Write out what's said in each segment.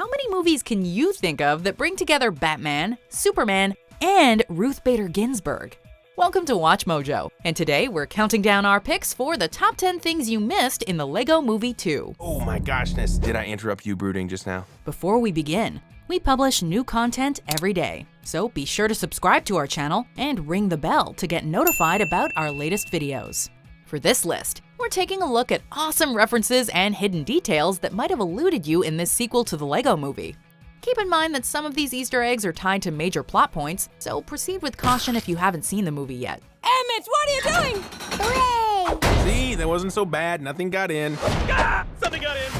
how many movies can you think of that bring together Batman, Superman, and Ruth Bader Ginsburg? Welcome to Watch Mojo, and today we're counting down our picks for the top 10 things you missed in the Lego Movie 2. Oh my goshness, did I interrupt you brooding just now? Before we begin, we publish new content every day, so be sure to subscribe to our channel and ring the bell to get notified about our latest videos. For this list, we're taking a look at awesome references and hidden details that might have eluded you in this sequel to the Lego Movie. Keep in mind that some of these Easter eggs are tied to major plot points, so proceed with caution if you haven't seen the movie yet. Emmett, what are you doing? Hooray! See, that wasn't so bad, nothing got in. Something got in.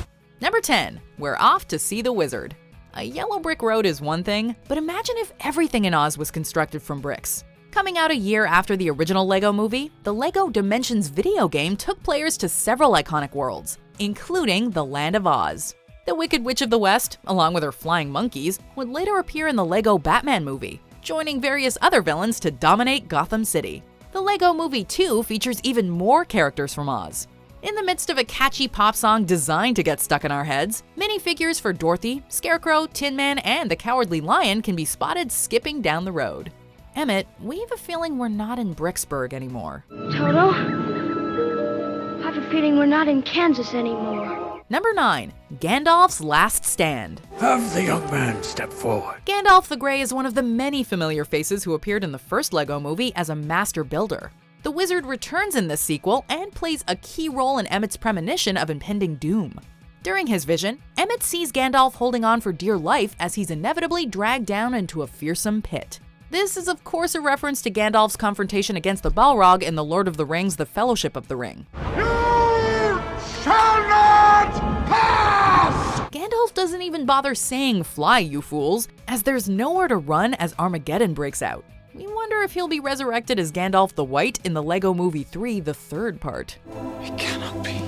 Number 10, we're off to see the wizard. A yellow brick road is one thing, but imagine if everything in Oz was constructed from bricks. Coming out a year after the original Lego Movie, the Lego Dimensions video game took players to several iconic worlds, including the Land of Oz. The Wicked Witch of the West, along with her flying monkeys, would later appear in the Lego Batman movie, joining various other villains to dominate Gotham City. The Lego Movie 2 features even more characters from Oz. In the midst of a catchy pop song designed to get stuck in our heads, minifigures for Dorothy, Scarecrow, Tin Man, and the Cowardly Lion can be spotted skipping down the road. Emmett, we have a feeling we're not in Bricksburg anymore. Toto, I have a feeling we're not in Kansas anymore. Number 9, Gandalf's Last Stand. Have the young man step forward. Gandalf the Grey is one of the many familiar faces who appeared in the first Lego Movie as a master builder. The wizard returns in this sequel and plays a key role in Emmett's premonition of impending doom. During his vision, Emmett sees Gandalf holding on for dear life as he's inevitably dragged down into a fearsome pit. This is of course a reference to Gandalf's confrontation against the Balrog in The Lord of the Rings: The Fellowship of the Ring. You shall not pass! Gandalf doesn't even bother saying "fly, you fools," as there's nowhere to run as Armageddon breaks out. We wonder if he'll be resurrected as Gandalf the White in the Lego Movie 3, the third part. It cannot be.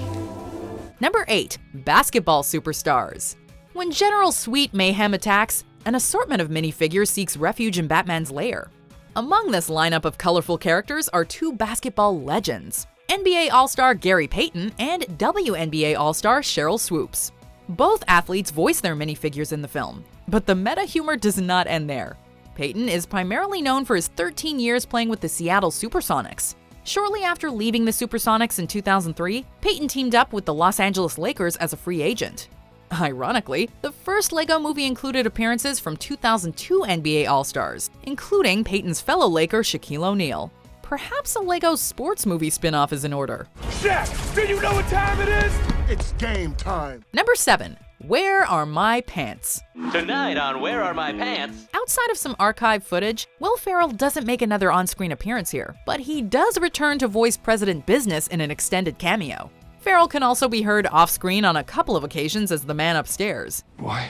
Number 8, Basketball Superstars. When General Sweet Mayhem attacks, an assortment of minifigures seeks refuge in Batman's lair. Among this lineup of colorful characters are two basketball legends, NBA All-Star Gary Payton and WNBA All-Star Sheryl Swoopes. Both athletes voice their minifigures in the film, but the meta humor does not end there. Payton is primarily known for his 13 years playing with the Seattle Supersonics. Shortly after leaving the Supersonics in 2003, Payton teamed up with the Los Angeles Lakers as a free agent. Ironically, the first Lego Movie included appearances from 2002 NBA All-Stars, including Payton's fellow Laker Shaquille O'Neal. Perhaps a Lego sports movie spin-off is in order. Shaq, do you know what time it is? It's game time. Number 7, Where Are My Pants? Tonight on Where Are My Pants? Outside of some archive footage, Will Ferrell doesn't make another on-screen appearance here, but he does return to voice President Business in an extended cameo. Ferrell can also be heard off-screen on a couple of occasions as the man upstairs. What?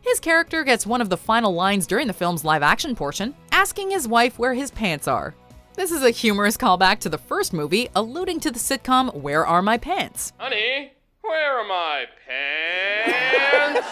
His character gets one of the final lines during the film's live-action portion, asking his wife where his pants are. This is a humorous callback to the first movie, alluding to the sitcom Where Are My Pants? Honey, where are my pants?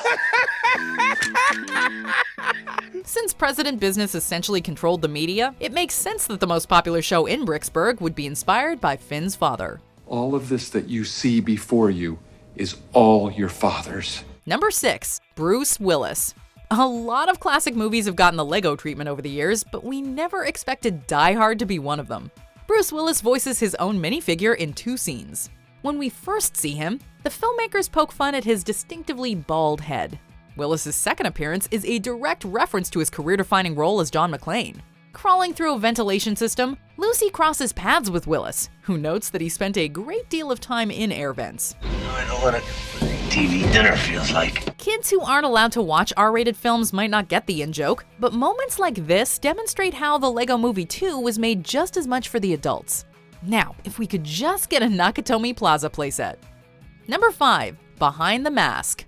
Since President Business essentially controlled the media, it makes sense that the most popular show in Bricksburg would be inspired by Finn's father. All of this that you see before you is all your father's. Number 6, Bruce Willis. A lot of classic movies have gotten the Lego treatment over the years, but we never expected Die Hard to be one of them. Bruce Willis voices his own minifigure in 2 scenes. When we first see him, the filmmakers poke fun at his distinctively bald head. Willis's second appearance is a direct reference to his career-defining role as John McClane. Crawling through a ventilation system, Lucy crosses paths with Willis, who notes that he spent a great deal of time in air vents. I know what a TV dinner feels like. Kids who aren't allowed to watch R-rated films might not get the in-joke, but moments like this demonstrate how the Lego Movie 2 was made just as much for the adults. Now, if we could just get a Nakatomi Plaza playset. Number 5, Behind the Mask.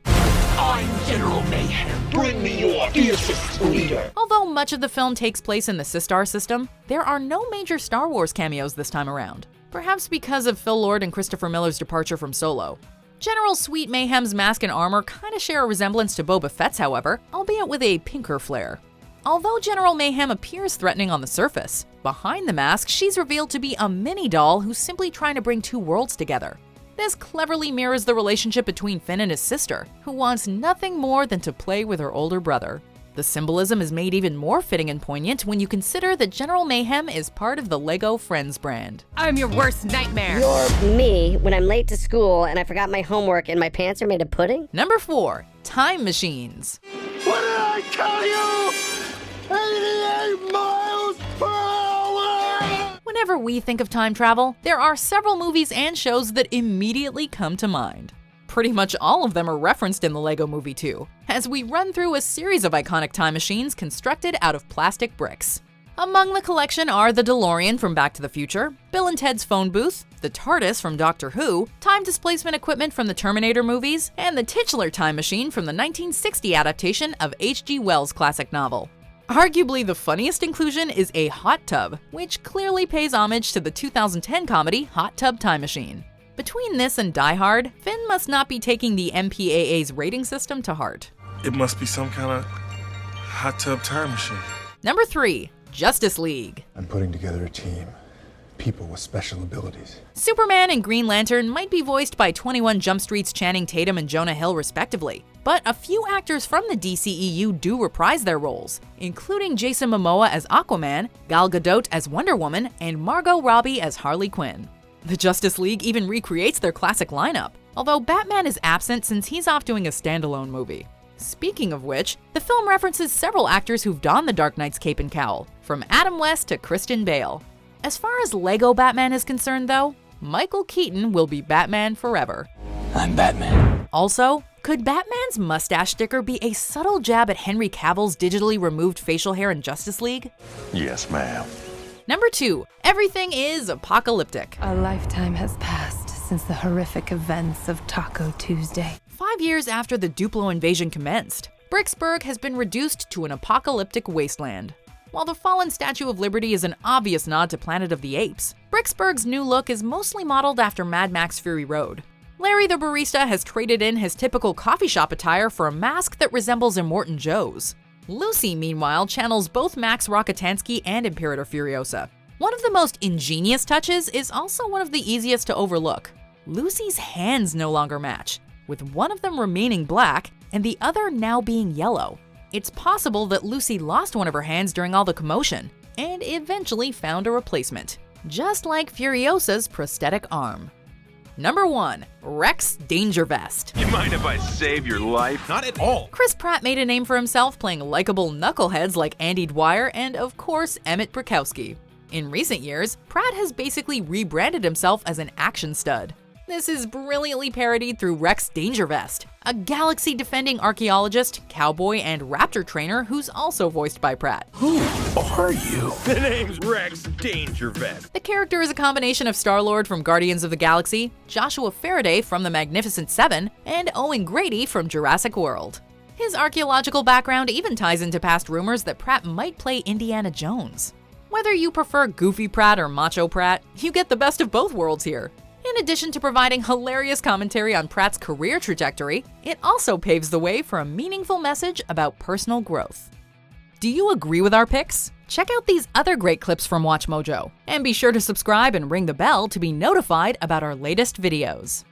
I'm General Mayhem. Bring me your fiercest leader. Although much of the film takes place in the Sistar system, there are no major Star Wars cameos this time around. Perhaps because of Phil Lord and Christopher Miller's departure from Solo. General Sweet Mayhem's mask and armor kinda share a resemblance to Boba Fett's, however, albeit with a pinker flair. Although General Mayhem appears threatening on the surface, behind the mask, she's revealed to be a mini doll who's simply trying to bring two worlds together. This cleverly mirrors the relationship between Finn and his sister, who wants nothing more than to play with her older brother. The symbolism is made even more fitting and poignant when you consider that General Mayhem is part of the LEGO Friends brand. I'm your worst nightmare. You're me when I'm late to school and I forgot my homework and my pants are made of pudding? Number 4. Time machines. What did I tell you? 88 miles per hour! Whenever we think of time travel, there are several movies and shows that immediately come to mind. Pretty much all of them are referenced in the LEGO Movie 2, as we run through a series of iconic time machines constructed out of plastic bricks. Among the collection are the DeLorean from Back to the Future, Bill and Ted's phone booth, the TARDIS from Doctor Who, time displacement equipment from the Terminator movies, and the titular time machine from the 1960 adaptation of H.G. Wells' classic novel. Arguably the funniest inclusion is a hot tub, which clearly pays homage to the 2010 comedy Hot Tub Time Machine. Between this and Die Hard, Finn must not be taking the MPAA's rating system to heart. It must be some kind of hot tub time machine. Number 3. Justice League. I'm putting together a team. People with special abilities. Superman and Green Lantern might be voiced by 21 Jump Street's Channing Tatum and Jonah Hill respectively, but a few actors from the DCEU do reprise their roles, including Jason Momoa as Aquaman, Gal Gadot as Wonder Woman, and Margot Robbie as Harley Quinn. The Justice League even recreates their classic lineup, although Batman is absent since he's off doing a standalone movie. Speaking of which, the film references several actors who've donned the Dark Knight's cape and cowl, from Adam West to Christian Bale. As far as LEGO Batman is concerned though, Michael Keaton will be Batman forever. I'm Batman. Also, could Batman's mustache sticker be a subtle jab at Henry Cavill's digitally removed facial hair in Justice League? Yes, ma'am. Number 2. Everything is apocalyptic. A lifetime has passed since the horrific events of Taco Tuesday. 5 years after the Duplo invasion commenced, Bricksburg has been reduced to an apocalyptic wasteland. While the fallen Statue of Liberty is an obvious nod to Planet of the Apes, Bricksburg's new look is mostly modeled after Mad Max Fury Road. Larry the barista has traded in his typical coffee shop attire for a mask that resembles Immortan Joe's. Lucy, meanwhile, channels both Max Rockatansky and Imperator Furiosa. One of the most ingenious touches is also one of the easiest to overlook. Lucy's hands no longer match, with one of them remaining black and the other now being yellow. It's possible that Lucy lost one of her hands during all the commotion, and eventually found a replacement, just like Furiosa's prosthetic arm. Number 1. Rex Dangervest. You mind if I save your life? Not at all. Chris Pratt made a name for himself playing likable knuckleheads like Andy Dwyer and, of course, Emmett Brakowski. In recent years, Pratt has basically rebranded himself as an action stud. This is brilliantly parodied through Rex Dangervest, a galaxy-defending archaeologist, cowboy, and raptor trainer who's also voiced by Pratt. Who are you? The name's Rex Dangervest. The character is a combination of Star-Lord from Guardians of the Galaxy, Joshua Faraday from The Magnificent Seven, and Owen Grady from Jurassic World. His archaeological background even ties into past rumors that Pratt might play Indiana Jones. Whether you prefer Goofy Pratt or Macho Pratt, you get the best of both worlds here. In addition to providing hilarious commentary on Pratt's career trajectory, it also paves the way for a meaningful message about personal growth. Do you agree with our picks? Check out these other great clips from WatchMojo, and be sure to subscribe and ring the bell to be notified about our latest videos.